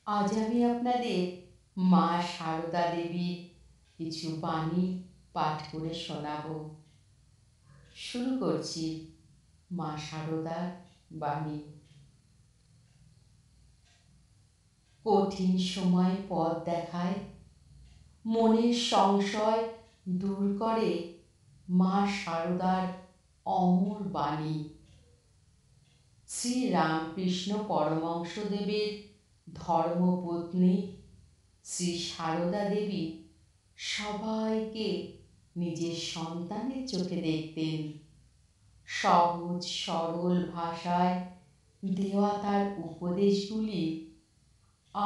আজ আমি আপনাদের মা সারদা দেবীর কিছু বাণী পাঠ করে শোনাব। শুরু করছি মা সারদার বাণী। কঠিন সময় পথ দেখায়, মনের সংশয় দূর করে মা সারদার অমর বাণী। শ্রী রামকৃষ্ণ পরমহংসদেবের ধর্মপত্নী শ্রী সারদা দেবী সবাইকে নিজের সন্তানের চোখে দেখতেন। সহজ সরল ভাষায় দেওয়া তার উপদেশগুলি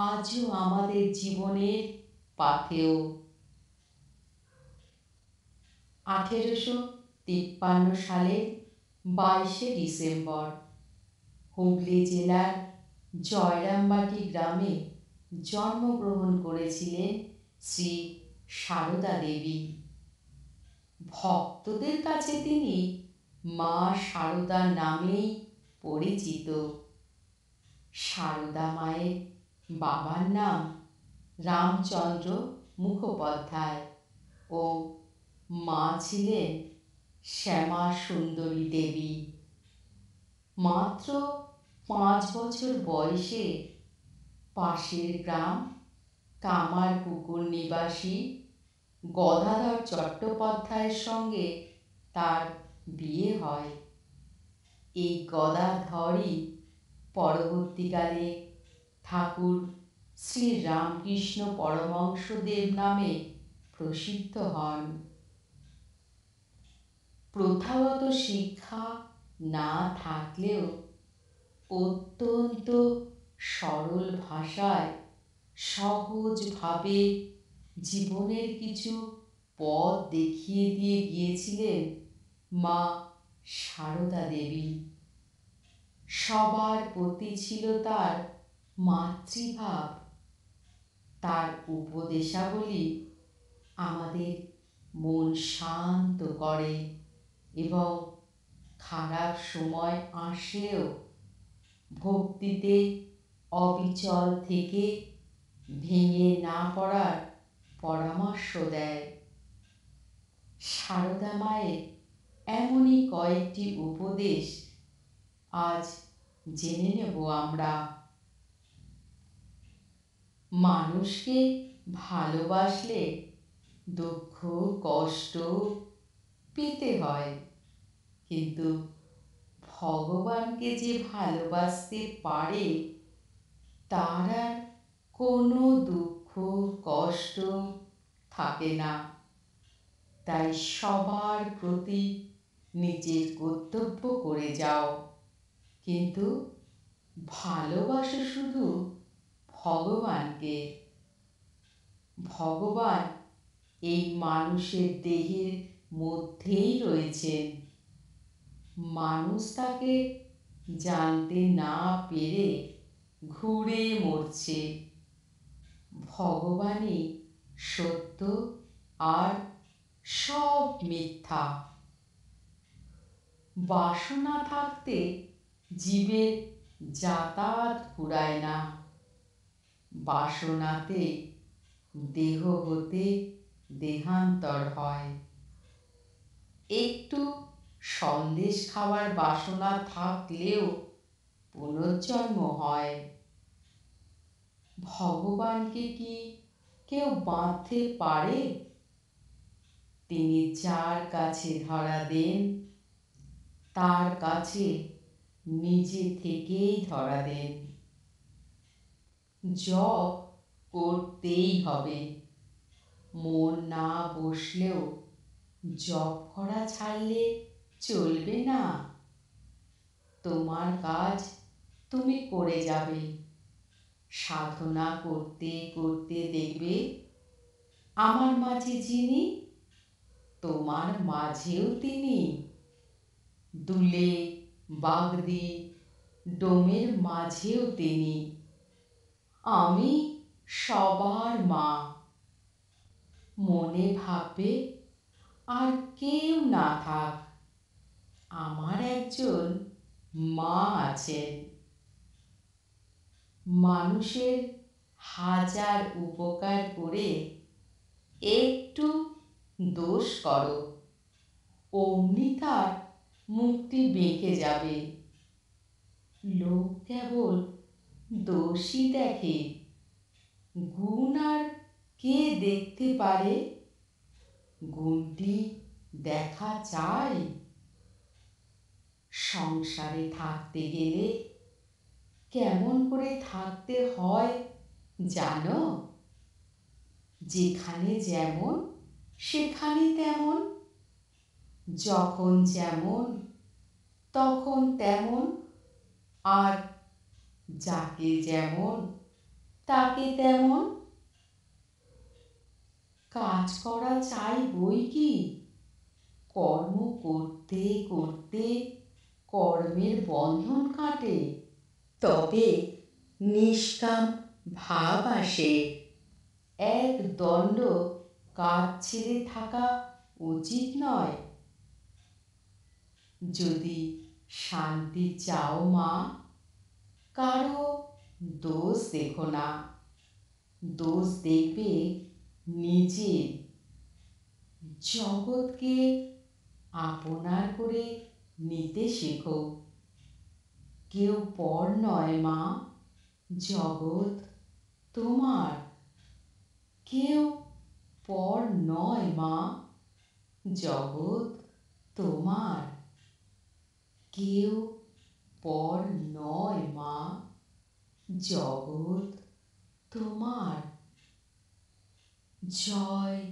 আজও আমাদের জীবনের পাথেয়। 1853 সালের 22শে ডিসেম্বর হুগলি জেলার জয়রামবাটি গ্রামে জন্মগ্রহণ করেছিলেন শ্রী সারদা দেবী। ভক্তদের কাছে তিনি মা সারদা নামেই পরিচিত। সারদা মায়ের বাবার নাম রামচন্দ্র মুখোপাধ্যায় ও মা ছিলেন শ্যামা সুন্দরী দেবী। মাত্র 5 বছর বয়সে পাশের গ্রাম কামারপুকুর নিবাসী গদাধর চট্টোপাধ্যায়ের সঙ্গে তার বিয়ে হয়। এই গদাধরই পরবর্তীকালে ঠাকুর শ্রী রামকৃষ্ণ পরমহংসদেব নামে প্রসিদ্ধ হন। প্রথাগত শিক্ষা না থাকলেও অত্যন্ত সরল ভাষায় সহজভাবে জীবনের কিছু পথ দেখিয়ে দিয়ে গিয়েছিলেন মা সারদা দেবী। সবার প্রতি ছিল তার মাতৃভাব। তার উপদেশাবলী আমাদের মন শান্ত করে এবং খারাপ সময় আসলেও ভক্তিতে অবিচল থেকে ভেঙে না পড়ার পরামর্শ দেয়। সারদা মায়ের এমনই কয়েকটি উপদেশ আজ জেনে নেব আমরা। মানুষকে ভালোবাসলে দুঃখ কষ্ট পেতে হয়, কিন্তু ভগবানকে যে ভালোবাসতে পারে তার আর কোনো দুঃখ কষ্ট থাকে না। তাই সবার প্রতি নিজের কর্তব্য করে যাও, কিন্তু ভালোবাসো শুধু ভগবানকে। ভগবান এই মানুষের দেহের মধ্যেই রয়েছেন। মানুষ তাকে জানতে না পেরে ঘুরে মরছে। ভগবানই সত্য আর সব মিথ্যা। বাসনা থাকতে জীবের যাতায়াত ফুরায় না। বাসনাতে দেহ হতে দেহান্তর হয়। একটু সন্দেশ খাওয়ার বাসনা থাকলেও পুনর্জন্ম হয়। ভগবানকে কি কেউ বাঁধতে পারে? তিনি যার কাছে ধরা দেন তার কাছে নিজে থেকেই ধরা দেন। জপ করতেই হবে। মন না বসলেও জপ করা ছাড়লে চলবে না। তোমার কাজ তুমি করে যাবে। সাধনা করতে করতে দেখবে আমার মাঝে যিনি, তোমার মাঝেও তিনি। দুলে বাগদি ডোমের মাঝেও তিনি। আমি সবার মা। মনে ভাববে আর কেউ না থাক, আমার একজন মা আছেন। মানুষের হাজার উপকার করে একটু দোষ করো, অমনি তার মুখটি বেঁকে যাবে। লোক কেবল দোষই দেখে, গুণ আর কে দেখতে পারে? গুণটি দেখা চাই। সংসারে থাকতে গেলে কেমন করে থাকতে হয় জানো? যেখানে যেমন সেখানে তেমন, যখন যেমন তখন তেমন, আর যাকে যেমন তাকে তেমন। কাজ করা চাই বই কি, কর্ম করতে করতে কর্মের বন্ধন কাটে, তবে নিষ্কাম ভাব আসে। একদণ্ড কাজ ছেড়ে থাকা উচিত নয়। যদি শান্তি চাও মা, কারো দোষ দেখো না, দোষ দেখবে নিজের। জগৎকে আপনার করে নিতে শেখো। কেউ পর নয় মা, জগৎ তোমার। কেউ পর নয় মা, জগৎ তোমার। কেউ পর নয় মা, জগৎ তোমার। জয়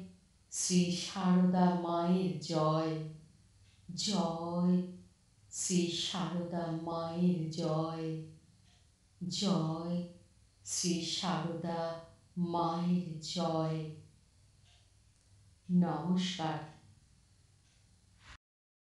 শ্রী সারদা মায়ের জয়, জয় শ্রী সারদা মায়ের জয়, জয় শ্রী সারদা মায়ের জয়। নমস্কার।